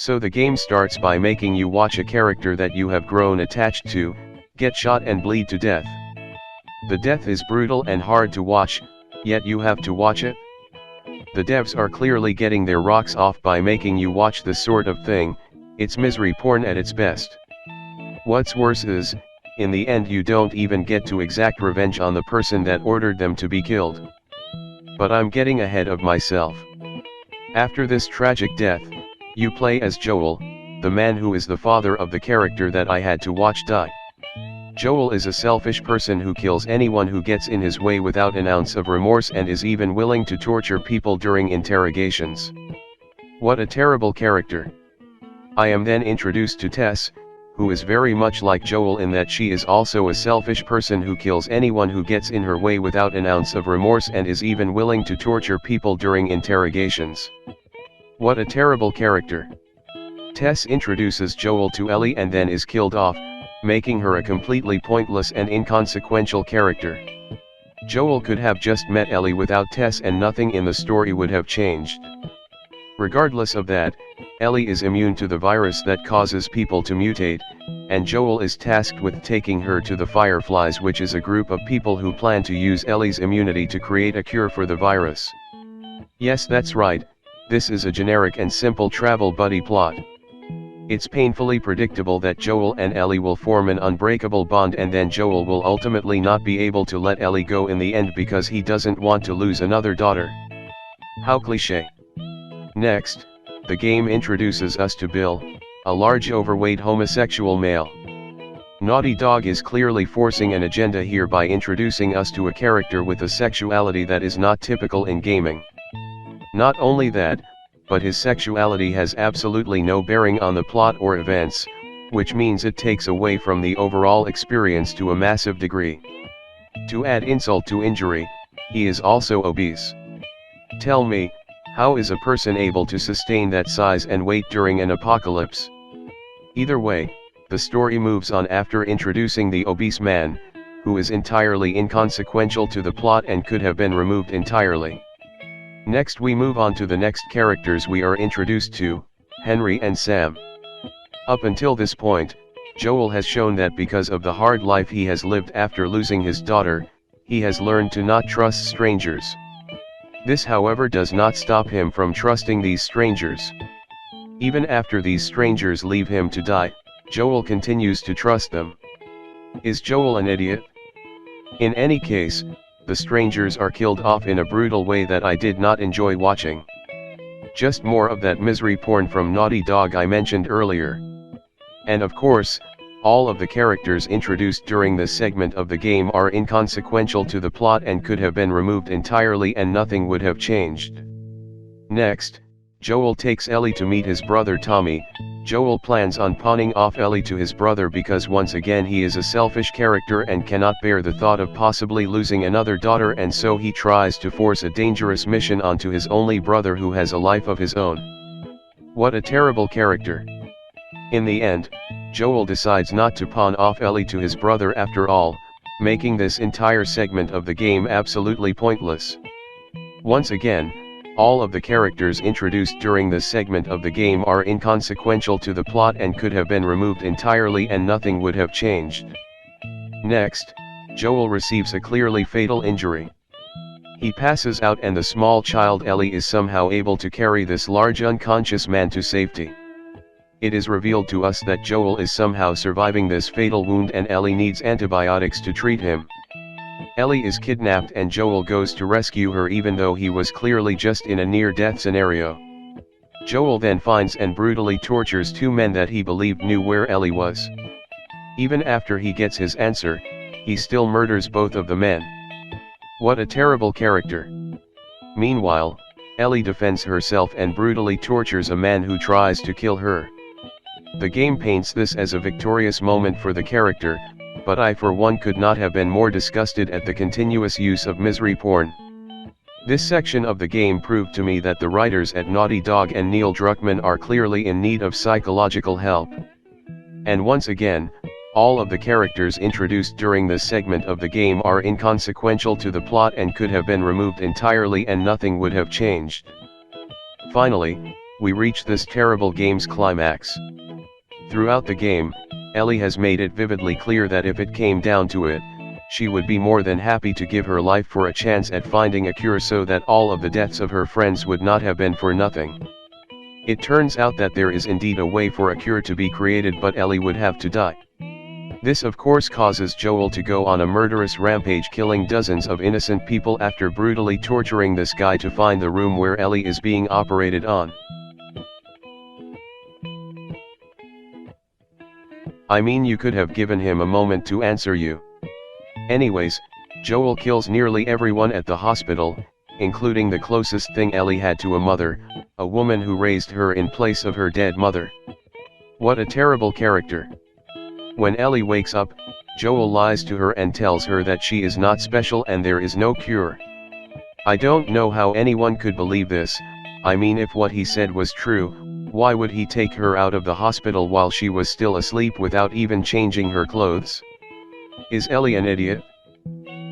So the game starts by making you watch a character that you have grown attached to, get shot and bleed to death. The death is brutal and hard to watch, yet you have to watch it. The devs are clearly getting their rocks off by making you watch this sort of thing. It's misery porn at its best. What's worse is, in the end you don't even get to exact revenge on the person that ordered them to be killed. But I'm getting ahead of myself. After this tragic death, you play as Joel, the man who is the father of the character that I had to watch die. Joel is a selfish person who kills anyone who gets in his way without an ounce of remorse and is even willing to torture people during interrogations. What a terrible character. I am then introduced to Tess, who is very much like Joel in that she is also a selfish person who kills anyone who gets in her way without an ounce of remorse and is even willing to torture people during interrogations. What a terrible character. Tess introduces Joel to Ellie and then is killed off, making her a completely pointless and inconsequential character. Joel could have just met Ellie without Tess and nothing in the story would have changed. Regardless of that, Ellie is immune to the virus that causes people to mutate, and Joel is tasked with taking her to the Fireflies, which is a group of people who plan to use Ellie's immunity to create a cure for the virus. Yes, that's right, this is a generic and simple travel buddy plot. It's painfully predictable that Joel and Ellie will form an unbreakable bond and then Joel will ultimately not be able to let Ellie go in the end because he doesn't want to lose another daughter. How cliché. Next, the game introduces us to Bill, a large overweight homosexual male. Naughty Dog is clearly forcing an agenda here by introducing us to a character with a sexuality that is not typical in gaming. Not only that, but his sexuality has absolutely no bearing on the plot or events, which means it takes away from the overall experience to a massive degree. To add insult to injury, he is also obese. Tell me, how is a person able to sustain that size and weight during an apocalypse? Either way, the story moves on after introducing the obese man, who is entirely inconsequential to the plot and could have been removed entirely. Next we move on to the next characters we are introduced to, Henry and Sam. Up until this point, Joel has shown that because of the hard life he has lived after losing his daughter, he has learned to not trust strangers. This however does not stop him from trusting these strangers. Even after these strangers leave him to die, Joel continues to trust them. Is Joel an idiot? In any case, the strangers are killed off in a brutal way that I did not enjoy watching. Just more of that misery porn from Naughty Dog I mentioned earlier. And of course, all of the characters introduced during this segment of the game are inconsequential to the plot and could have been removed entirely and nothing would have changed. Next, Joel takes Ellie to meet his brother Tommy. Joel plans on pawning off Ellie to his brother because once again he is a selfish character and cannot bear the thought of possibly losing another daughter, and so he tries to force a dangerous mission onto his only brother who has a life of his own. What a terrible character. In the end, Joel decides not to pawn off Ellie to his brother after all, making this entire segment of the game absolutely pointless. Once again, all of the characters introduced during this segment of the game are inconsequential to the plot and could have been removed entirely and nothing would have changed. Next, Joel receives a clearly fatal injury. He passes out and the small child Ellie is somehow able to carry this large unconscious man to safety. It is revealed to us that Joel is somehow surviving this fatal wound and Ellie needs antibiotics to treat him. Ellie is kidnapped and Joel goes to rescue her even though he was clearly just in a near-death scenario. Joel then finds and brutally tortures two men that he believed knew where Ellie was. Even after he gets his answer, he still murders both of the men. What a terrible character. Meanwhile, Ellie defends herself and brutally tortures a man who tries to kill her. The game paints this as a victorious moment for the character, but I for one could not have been more disgusted at the continuous use of misery porn. This section of the game proved to me that the writers at Naughty Dog and Neil Druckmann are clearly in need of psychological help. And once again, all of the characters introduced during this segment of the game are inconsequential to the plot and could have been removed entirely and nothing would have changed. Finally, we reach this terrible game's climax. Throughout the game, Ellie has made it vividly clear that if it came down to it, she would be more than happy to give her life for a chance at finding a cure so that all of the deaths of her friends would not have been for nothing. It turns out that there is indeed a way for a cure to be created, but Ellie would have to die. This of course causes Joel to go on a murderous rampage, killing dozens of innocent people after brutally torturing this guy to find the room where Ellie is being operated on. I mean, you could have given him a moment to answer you. Anyways, Joel kills nearly everyone at the hospital, including the closest thing Ellie had to a mother, a woman who raised her in place of her dead mother. What a terrible character. When Ellie wakes up, Joel lies to her and tells her that she is not special and there is no cure. I don't know how anyone could believe this. I mean, if what he said was true, why would he take her out of the hospital while she was still asleep without even changing her clothes? Is Ellie an idiot?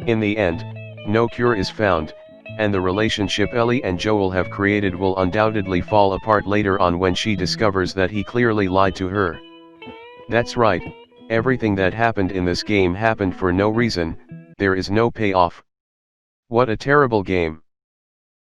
In the end, no cure is found, and the relationship Ellie and Joel have created will undoubtedly fall apart later on when she discovers that he clearly lied to her. That's right, everything that happened in this game happened for no reason, there is no payoff. What a terrible game.